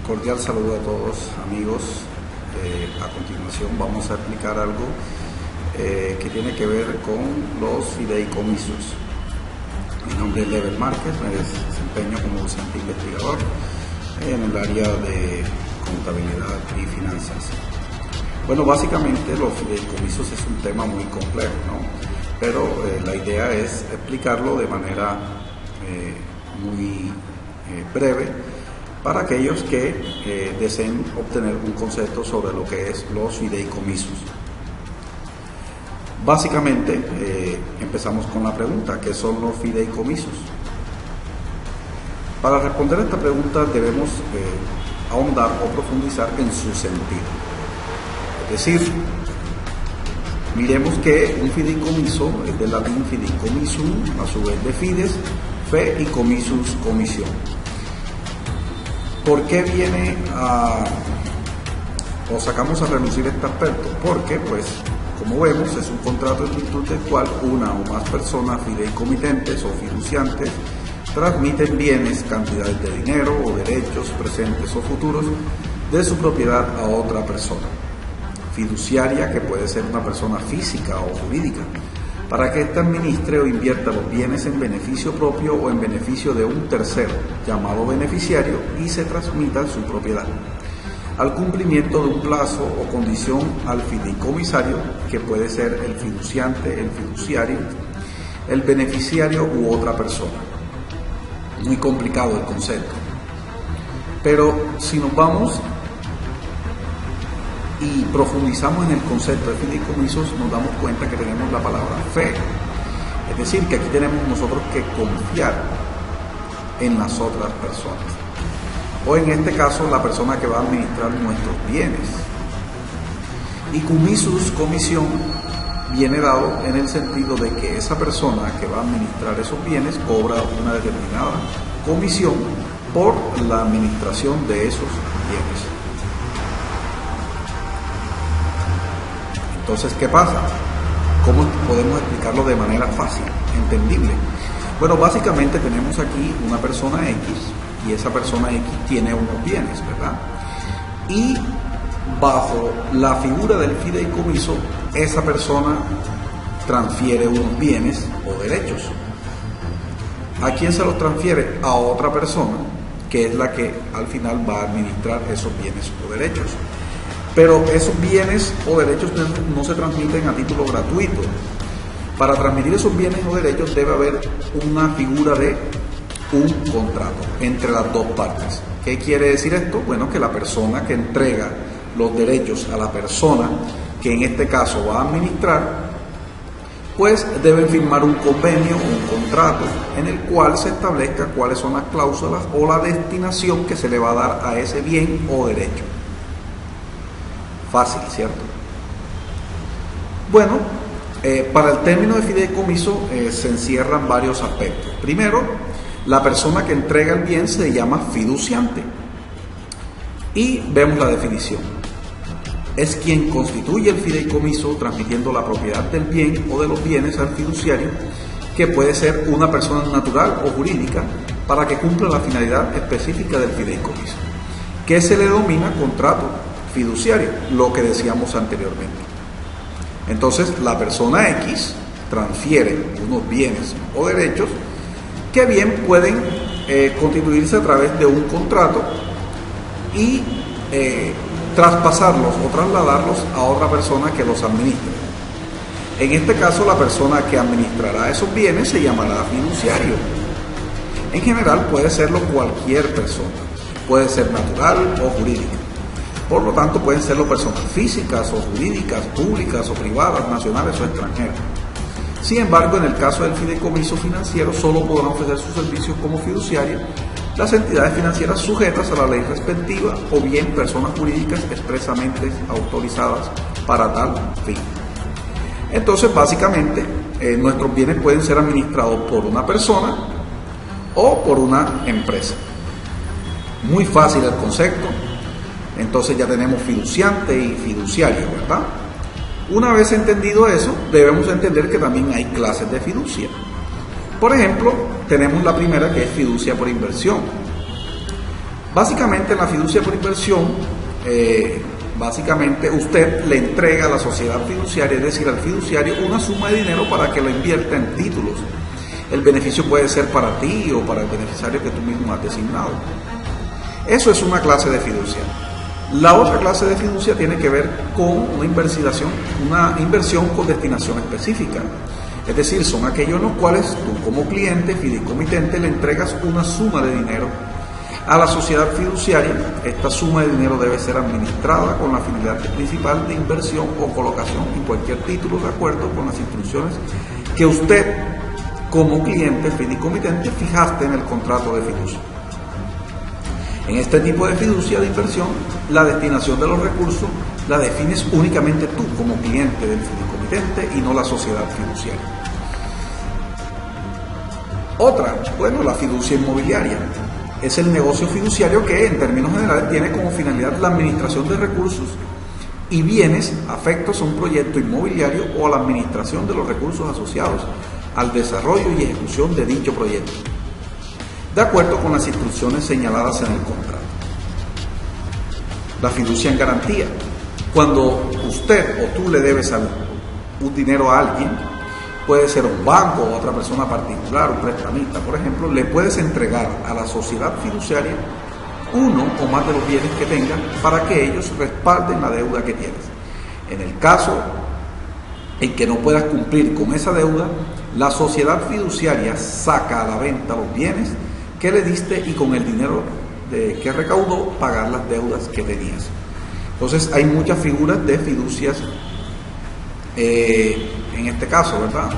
Cordial saludo a todos amigos. A continuación vamos a explicar algo que tiene que ver con los fideicomisos. Mi nombre es Lever Márquez, me desempeño como docente investigador en el área de contabilidad y finanzas. Bueno, básicamente los fideicomisos es un tema muy complejo, ¿no? Pero la idea es explicarlo de manera muy breve para aquellos que deseen obtener un concepto sobre lo que es los fideicomisos. Básicamente, empezamos con la pregunta: ¿qué son los fideicomisos? Para responder a esta pregunta debemos ahondar o profundizar en su sentido. Es decir, miremos que un fideicomiso es del latín fideicomisum, a su vez de fides, fe y comisus, comisión. ¿Por qué viene o sacamos a relucir este aspecto? Porque, pues, como vemos, es un contrato en virtud del cual una o más personas fideicomitentes o fiduciantes transmiten bienes, cantidades de dinero o derechos presentes o futuros de su propiedad a otra persona fiduciaria, que puede ser una persona física o jurídica, para que ésta administre o invierta los bienes en beneficio propio o en beneficio de un tercero, llamado beneficiario, y se transmita su propiedad, al cumplimiento de un plazo o condición al fideicomisario, que puede ser el fiduciante, el fiduciario, el beneficiario u otra persona. Muy complicado el concepto. Pero si nos vamos y profundizamos en el concepto de fideicomisos, nos damos cuenta que tenemos la palabra fe. Es decir, que aquí tenemos nosotros que confiar en las otras personas. O en este caso, la persona que va a administrar nuestros bienes. Y comisus, comisión, viene dado en el sentido de que esa persona que va a administrar esos bienes cobra una determinada comisión por la administración de esos bienes. Entonces, ¿qué pasa? ¿Cómo podemos explicarlo de manera fácil, entendible? Bueno, básicamente tenemos aquí una persona X, y esa persona X tiene unos bienes, ¿verdad? Y bajo la figura del fideicomiso, esa persona transfiere unos bienes o derechos. ¿A quién se los transfiere? A otra persona, que es la que al final va a administrar esos bienes o derechos. Pero esos bienes o derechos no se transmiten a título gratuito. Para transmitir esos bienes o derechos debe haber una figura de un contrato entre las dos partes. ¿Qué quiere decir esto? Bueno, que la persona que entrega los derechos a la persona que en este caso va a administrar, pues deben firmar un convenio o un contrato en el cual se establezca cuáles son las cláusulas o la destinación que se le va a dar a ese bien o derecho. Fácil, ¿cierto? Bueno, para el término de fideicomiso se encierran varios aspectos. Primero, la persona que entrega el bien se llama fiduciante. Y vemos la definición. Es quien constituye el fideicomiso transmitiendo la propiedad del bien o de los bienes al fiduciario, que puede ser una persona natural o jurídica, para que cumpla la finalidad específica del fideicomiso, que se le denomina contrato fiduciario, lo que decíamos anteriormente. Entonces, la persona X transfiere unos bienes o derechos que bien pueden constituirse a través de un contrato y traspasarlos o trasladarlos a otra persona que los administre. En este caso, la persona que administrará esos bienes se llamará fiduciario. En general puede serlo cualquier persona, puede ser natural o jurídica. Por lo tanto, pueden serlo personas físicas o jurídicas, públicas o privadas, nacionales o extranjeras. Sin embargo, en el caso del fideicomiso financiero, solo podrán ofrecer sus servicios como fiduciarios las entidades financieras sujetas a la ley respectiva o bien personas jurídicas expresamente autorizadas para tal fin. Entonces, básicamente, nuestros bienes pueden ser administrados por una persona o por una empresa. Muy fácil el concepto. Entonces ya tenemos fiduciante y fiduciario, ¿verdad? Una vez entendido eso, debemos entender que también hay clases de fiducia. Por ejemplo, tenemos la primera, que es fiducia por inversión. Básicamente en la fiducia por inversión, básicamente usted le entrega a la sociedad fiduciaria, es decir, al fiduciario, una suma de dinero para que lo invierta en títulos. El beneficio puede ser para ti o para el beneficiario que tú mismo has designado. Eso es una clase de fiducia. La otra clase de fiducia tiene que ver con una inversión con destinación específica. Es decir, son aquellos en los cuales tú como cliente, fideicomitente, le entregas una suma de dinero a la sociedad fiduciaria. Esta suma de dinero debe ser administrada con la finalidad principal de inversión o colocación en cualquier título de acuerdo con las instrucciones que usted como cliente fideicomitente fijaste en el contrato de fiducia. En este tipo de fiducia de inversión, la destinación de los recursos la defines únicamente tú como cliente del fideicomitente y no la sociedad fiduciaria. Otra, bueno, la fiducia inmobiliaria. Es el negocio fiduciario que en términos generales tiene como finalidad la administración de recursos y bienes afectos a un proyecto inmobiliario o a la administración de los recursos asociados al desarrollo y ejecución de dicho proyecto, de acuerdo con las instrucciones señaladas en el contrato. La fiducia en garantía. Cuando usted o tú le debes un dinero a alguien, puede ser un banco o otra persona particular, un prestamista, por ejemplo, le puedes entregar a la sociedad fiduciaria uno o más de los bienes que tengan para que ellos respalden la deuda que tienes. En el caso en que no puedas cumplir con esa deuda, la sociedad fiduciaria saca a la venta los bienes que le diste y con el dinero que recaudó pagar las deudas que tenías. Entonces hay muchas figuras de fiducias en este caso, ¿verdad?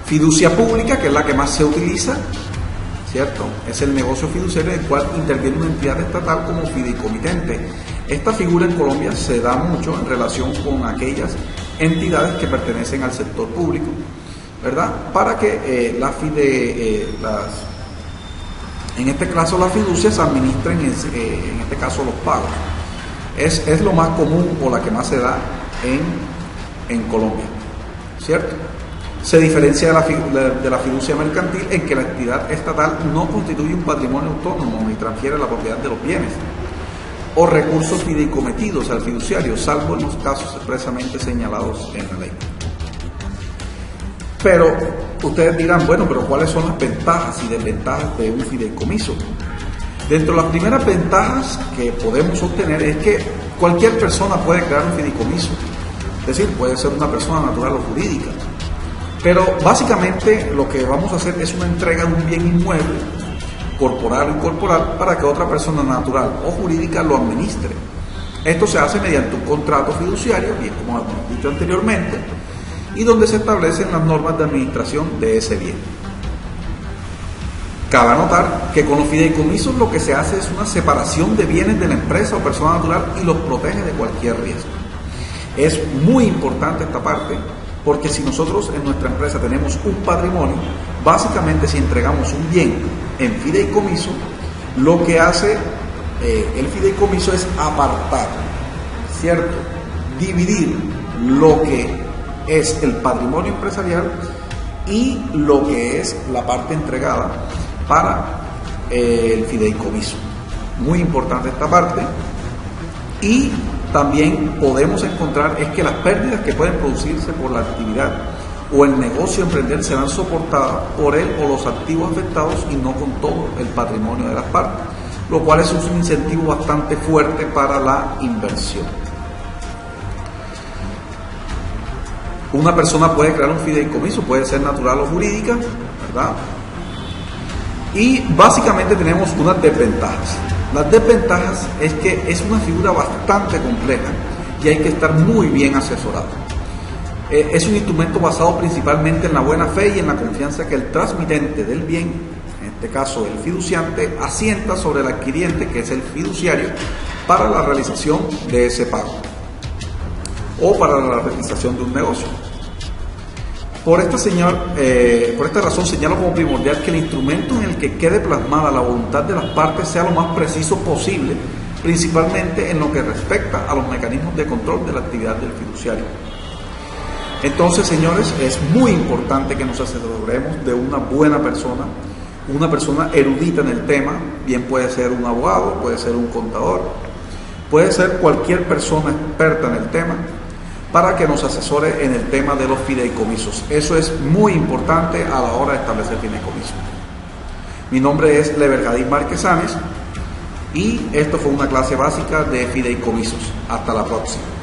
Fiducia pública, que es la que más se utiliza, ¿cierto? Es el negocio fiduciario en el cual interviene una entidad estatal como fideicomitente. Esta figura en Colombia se da mucho en relación con aquellas entidades que pertenecen al sector público, ¿verdad? Para que en este caso las fiducias administren en este caso los pagos. Es lo más común o la que más se da en Colombia, ¿cierto? Se diferencia de la fiducia mercantil en que la entidad estatal no constituye un patrimonio autónomo ni transfiere la propiedad de los bienes o recursos fideicometidos al fiduciario, salvo en los casos expresamente señalados en la ley. Pero ustedes dirán, bueno, pero ¿cuáles son las ventajas y desventajas de un fideicomiso? Dentro de las primeras ventajas que podemos obtener es que cualquier persona puede crear un fideicomiso, es decir, puede ser una persona natural o jurídica. Pero básicamente lo que vamos a hacer es una entrega de un bien inmueble, corporal o incorporal, para que otra persona natural o jurídica lo administre. Esto se hace mediante un contrato fiduciario, bien como hemos dicho anteriormente, y donde se establecen las normas de administración de ese bien. Cabe notar que con los fideicomisos lo que se hace es una separación de bienes de la empresa o persona natural y los protege de cualquier riesgo. Es muy importante esta parte, porque si nosotros en nuestra empresa tenemos un patrimonio, básicamente si entregamos un bien en fideicomiso, lo que hace el fideicomiso es apartar, ¿cierto? Dividir lo que es el patrimonio empresarial y lo que es la parte entregada para el fideicomiso. Muy importante esta parte. Y también podemos encontrar es que las pérdidas que pueden producirse por la actividad o el negocio a emprender serán soportadas por él o los activos afectados y no con todo el patrimonio de las partes, lo cual es un incentivo bastante fuerte para la inversión. Una persona puede crear un fideicomiso, puede ser natural o jurídica, ¿verdad? Y básicamente tenemos unas desventajas. Las desventajas es que es una figura bastante compleja y hay que estar muy bien asesorado. Es un instrumento basado principalmente en la buena fe y en la confianza que el transmitente del bien, en este caso el fiduciante, asienta sobre el adquiriente, que es el fiduciario, para la realización de ese pago o para la realización de un negocio. Por esta razón señalo como primordial que el instrumento en el que quede plasmada la voluntad de las partes sea lo más preciso posible, principalmente en lo que respecta a los mecanismos de control de la actividad del fiduciario. Entonces, señores, es muy importante que nos asesoremos de una buena persona una persona erudita en el tema, bien puede ser un abogado, puede ser un contador, puede ser cualquier persona experta en el tema, para que nos asesore en el tema de los fideicomisos. Eso es muy importante a la hora de establecer fideicomisos. Mi nombre es Leverjadín Marquesanes y esto fue una clase básica de fideicomisos. Hasta la próxima.